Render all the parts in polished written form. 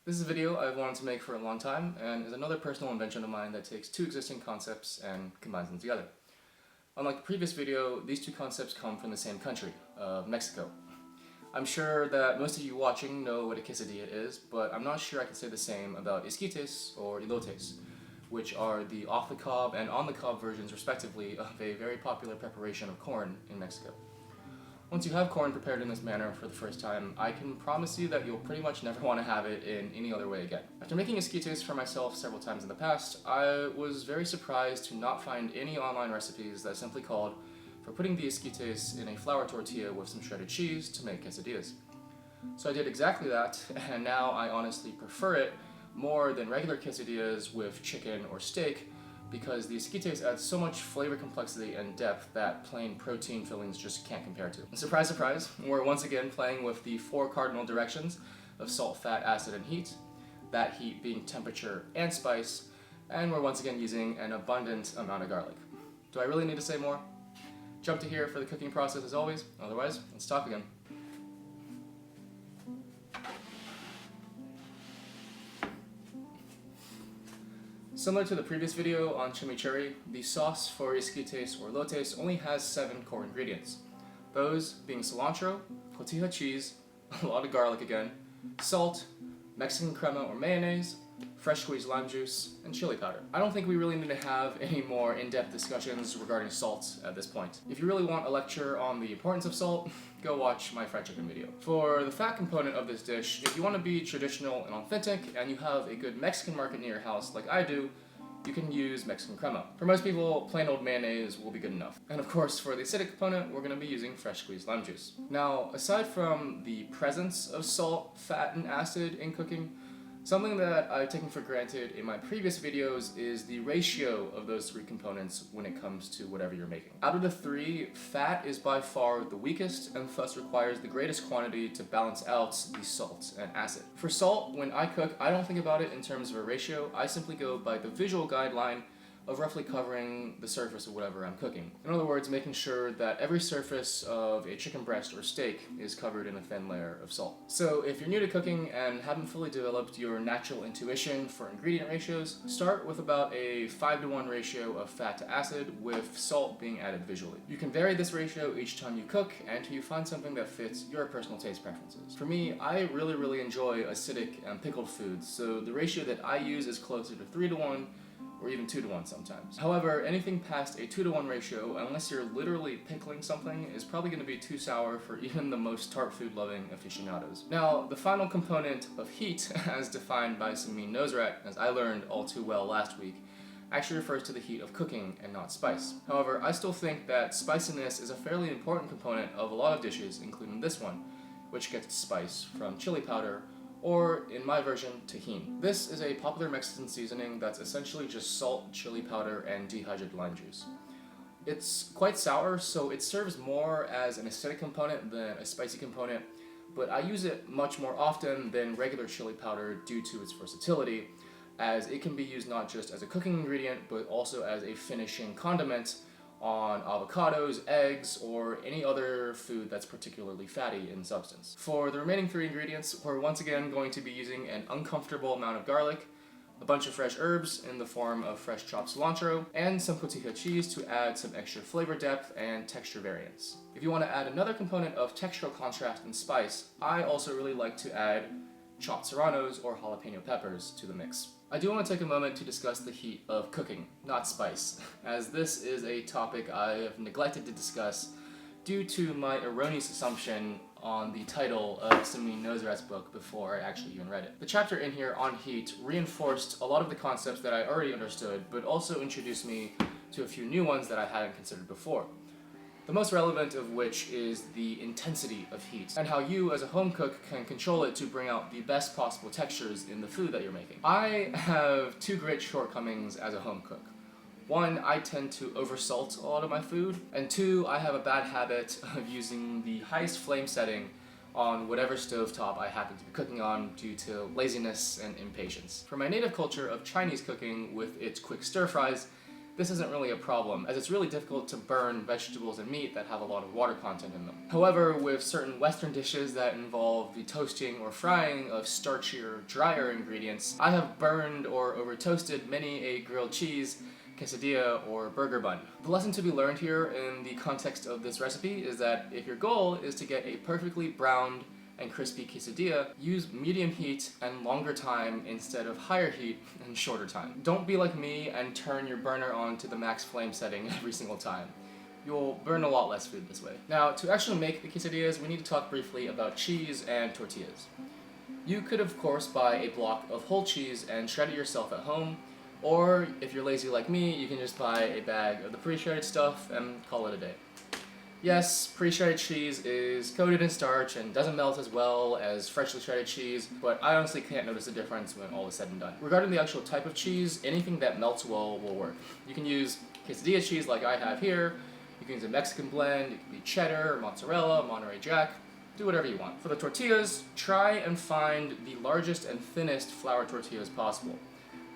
This is a video I've wanted to make for a long time and is another personal invention of mine that takes two existing concepts and combines them together. Unlike the previous video, these two concepts come from the same country, Mexico. I'm sure that most of you watching know what a quesadilla is, but I'm not sure I can say the same about esquites or elotes, which are the off-the-cob and on-the-cob versions respectively of a very popular preparation of corn in Mexico. Once you have corn prepared in this manner for the first time, I can promise you that you'll pretty much never want to have it in any other way again. After making esquites for myself several times in the past, I was very surprised to not find any online recipes that simply called for putting the esquites in a flour tortilla with some shredded cheese to make quesadillas. So I did exactly that, and now I honestly prefer it more than regular quesadillas with chicken or steak, because the esquites add so much flavor complexity and depth that plain protein fillings just can't compare to. And surprise, surprise, we're once again playing with the 4 cardinal directions of salt, fat, acid, and heat, that heat being temperature and spice, and we're once again using an abundant amount of garlic. Do I really need to say more? Jump to here for the cooking process as always, otherwise, let's talk again. Similar to the previous video on chimichurri, the sauce for esquites or elotes only has 7 core ingredients. Those being cilantro, tortilla cheese, a lot of garlic again, salt, Mexican crema or mayonnaise, fresh squeezed lime juice, and chili powder. I don't think we really need to have any more in-depth discussions regarding salt at this point. If you really want a lecture on the importance of salt, go watch my fried chicken video. For the fat component of this dish, if you want to be traditional and authentic and you have a good Mexican market near your house like I do, you can use Mexican crema. For most people, plain old mayonnaise will be good enough. And of course, for the acidic component, we're going to be using fresh squeezed lime juice. Now, aside from the presence of salt, fat, and acid in cooking, something that I've taken for granted in my previous videos is the ratio of those 3 components when it comes to whatever you're making. Out of the 3, fat is by far the weakest and thus requires the greatest quantity to balance out the salt and acid. For salt, when I cook, I don't think about it in terms of a ratio. I simply go by the visual guideline of roughly covering the surface of whatever I'm cooking. In other words, making sure that every surface of a chicken breast or steak is covered in a thin layer of salt. So if you're new to cooking and haven't fully developed your natural intuition for ingredient ratios, start with about a 5-to-1 ratio of fat to acid, with salt being added visually. You can vary this ratio each time you cook until you find something that fits your personal taste preferences. For me, I really enjoy acidic and pickled foods, so the ratio that I use is closer to 3-to-1, or even 2-to-1 sometimes. However, anything past a 2-to-1 ratio, unless you're literally pickling something, is probably going to be too sour for even the most tart food-loving aficionados. Now, the final component of heat, as defined by some mean nose rat, as I learned all too well last week, actually refers to the heat of cooking and not spice. However, I still think that spiciness is a fairly important component of a lot of dishes, including this one, which gets its spice from chili powder, or in my version, tahini. This is a popular Mexican seasoning that's essentially just salt, chili powder, and dehydrated lime juice. It's quite sour, so it serves more as an acidic component than a spicy component, but I use it much more often than regular chili powder due to its versatility, as it can be used not just as a cooking ingredient, but also as a finishing condiment on avocados, eggs, or any other food that's particularly fatty in substance. For the remaining 3 ingredients, we're once again going to be using an uncomfortable amount of garlic, a bunch of fresh herbs in the form of fresh chopped cilantro, and some tortilla cheese to add some extra flavor depth and texture variance. If you want to add another component of textural contrast and spice, I also really like to add chopped serranos or jalapeno peppers to the mix. I do want to take a moment to discuss the heat of cooking, not spice, as this is a topic I have neglected to discuss due to my erroneous assumption on the title of Sameen Nosrat's book before I actually even read it. The chapter in here on heat reinforced a lot of the concepts that I already understood, but also introduced me to a few new ones that I hadn't considered before. The most relevant of which is the intensity of heat, and how you as a home cook can control it to bring out the best possible textures in the food that you're making. I have 2 great shortcomings as a home cook. 1, I tend to oversalt a lot of my food, and 2, I have a bad habit of using the highest flame setting on whatever stovetop I happen to be cooking on due to laziness and impatience. For my native culture of Chinese cooking with its quick stir fries, this isn't really a problem, as it's really difficult to burn vegetables and meat that have a lot of water content in them. However, with certain Western dishes that involve the toasting or frying of starchier, drier ingredients, I have burned or over-toasted many a grilled cheese, quesadilla, or burger bun. The lesson to be learned here in the context of this recipe is that if your goal is to get a perfectly browned and crispy quesadilla, use medium heat and longer time instead of higher heat and shorter time. Don't be like me and turn your burner on to the max flame setting every single time. You'll burn a lot less food this way. Now, to actually make the quesadillas, we need to talk briefly about cheese and tortillas. You could of course buy a block of whole cheese and shred it yourself at home, or if you're lazy like me, you can just buy a bag of the pre-shredded stuff and call it a day. Yes, pre-shredded cheese is coated in starch and doesn't melt as well as freshly shredded cheese, but I honestly can't notice a difference when all is said and done. Regarding the actual type of cheese, anything that melts well will work. You can use quesadilla cheese like I have here, you can use a Mexican blend, it can be cheddar, mozzarella, Monterey Jack, do whatever you want. For the tortillas, try and find the largest and thinnest flour tortillas possible.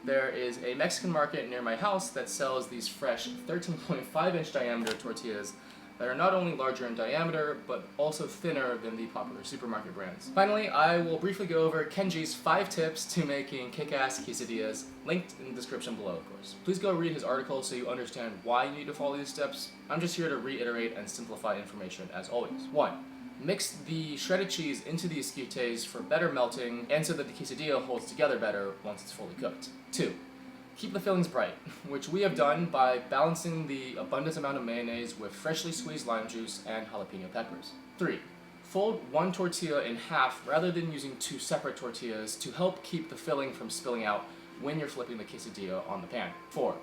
There is a Mexican market near my house that sells these fresh 13.5 inch diameter tortillas that are not only larger in diameter, but also thinner than the popular supermarket brands. Finally, I will briefly go over Kenji's 5 tips to making Kickass quesadillas, linked in the description below, of course. Please go read his article so you understand why you need to follow these steps. I'm just here to reiterate and simplify information as always. 1. Mix the shredded cheese into the esquites for better melting and so that the quesadilla holds together better once it's fully cooked. 2. Keep the fillings bright, which we have done by balancing the abundant amount of mayonnaise with freshly squeezed lime juice and jalapeno peppers. 3. Fold one tortilla in half rather than using 2 separate tortillas to help keep the filling from spilling out when you're flipping the quesadilla on the pan. 4.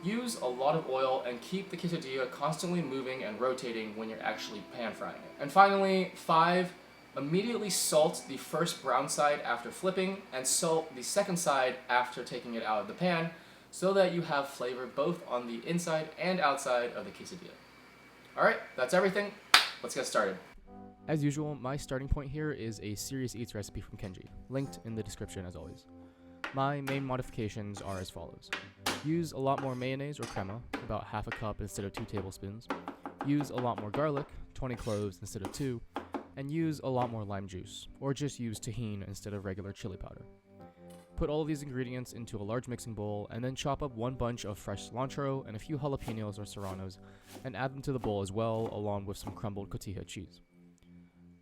Use a lot of oil and keep the quesadilla constantly moving and rotating when you're actually pan frying it. And finally, 5. Immediately salt the first brown side after flipping and salt the second side after taking it out of the pan so that you have flavor both on the inside and outside of the quesadilla. Alright, that's everything. Let's get started. As usual, my starting point here is a Serious Eats recipe from Kenji, linked in the description as always. My main modifications are as follows. Use a lot more mayonnaise or crema, about half a cup instead of 2 tablespoons. Use a lot more garlic, 20 cloves instead of 2. And use a lot more lime juice, or just use tahini instead of regular chili powder. Put all of these ingredients into a large mixing bowl, and then chop up one bunch of fresh cilantro and a few jalapenos or serranos, and add them to the bowl as well, along with some crumbled tortilla cheese.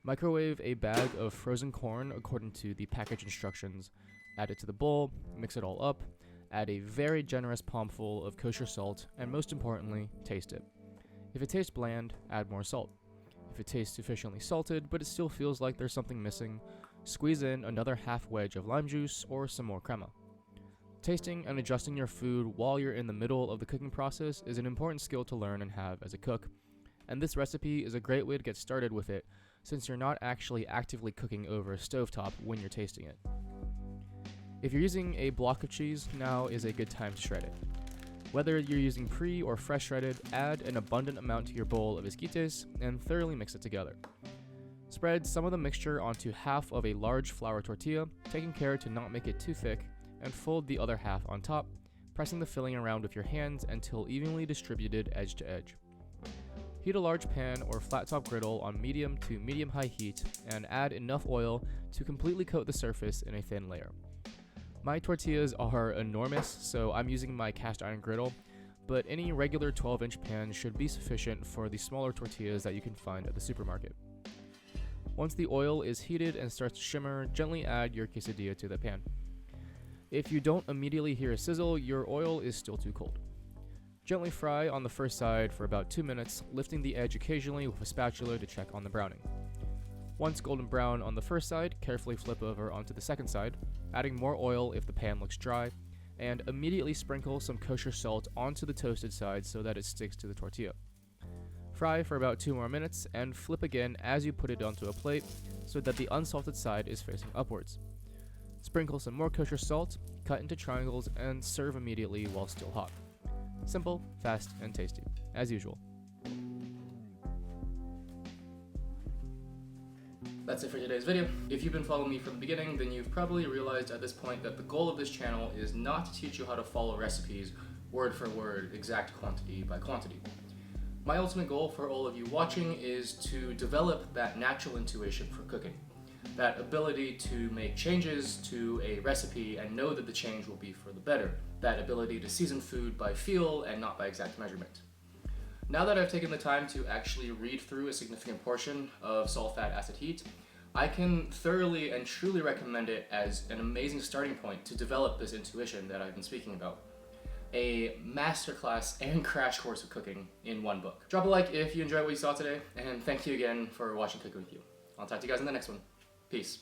Microwave a bag of frozen corn according to the package instructions, add it to the bowl, mix it all up, add a very generous palmful of kosher salt, and most importantly, taste it. If it tastes bland, add more salt. If it tastes sufficiently salted, but it still feels like there's something missing, squeeze in another half wedge of lime juice or some more crema. Tasting and adjusting your food while you're in the middle of the cooking process is an important skill to learn and have as a cook, and this recipe is a great way to get started with it since you're not actually actively cooking over a stovetop when you're tasting it. If you're using a block of cheese, now is a good time to shred it. Whether you're using pre or fresh shredded, add an abundant amount to your bowl of esquites and thoroughly mix it together. Spread some of the mixture onto half of a large flour tortilla, taking care to not make it too thick, and fold the other half on top, pressing the filling around with your hands until evenly distributed edge to edge. Heat a large pan or flat top griddle on medium to medium-high heat and add enough oil to completely coat the surface in a thin layer. My tortillas are enormous, so I'm using my cast iron griddle, but any regular 12-inch pan should be sufficient for the smaller tortillas that you can find at the supermarket. Once the oil is heated and starts to shimmer, gently add your quesadilla to the pan. If you don't immediately hear a sizzle, your oil is still too cold. Gently fry on the first side for about 2 minutes, lifting the edge occasionally with a spatula to check on the browning. Once golden brown on the first side, carefully flip over onto the second side, adding more oil if the pan looks dry, and immediately sprinkle some kosher salt onto the toasted side so that it sticks to the tortilla. Fry for about 2 more minutes and flip again as you put it onto a plate so that the unsalted side is facing upwards. Sprinkle some more kosher salt, cut into triangles, and serve immediately while still hot. Simple, fast, and tasty, as usual. That's it for today's video. If you've been following me from the beginning, then you've probably realized at this point that the goal of this channel is not to teach you how to follow recipes word for word, exact quantity by quantity. My ultimate goal for all of you watching is to develop that natural intuition for cooking, that ability to make changes to a recipe and know that the change will be for the better, that ability to season food by feel and not by exact measurement. Now that I've taken the time to actually read through a significant portion of Salt, Fat, Acid, Heat, I can thoroughly and truly recommend it as an amazing starting point to develop this intuition that I've been speaking about. A masterclass and crash course of cooking in one book. Drop a like if you enjoyed what you saw today, and thank you again for watching Cooking With You. I'll talk to you guys in the next one. Peace.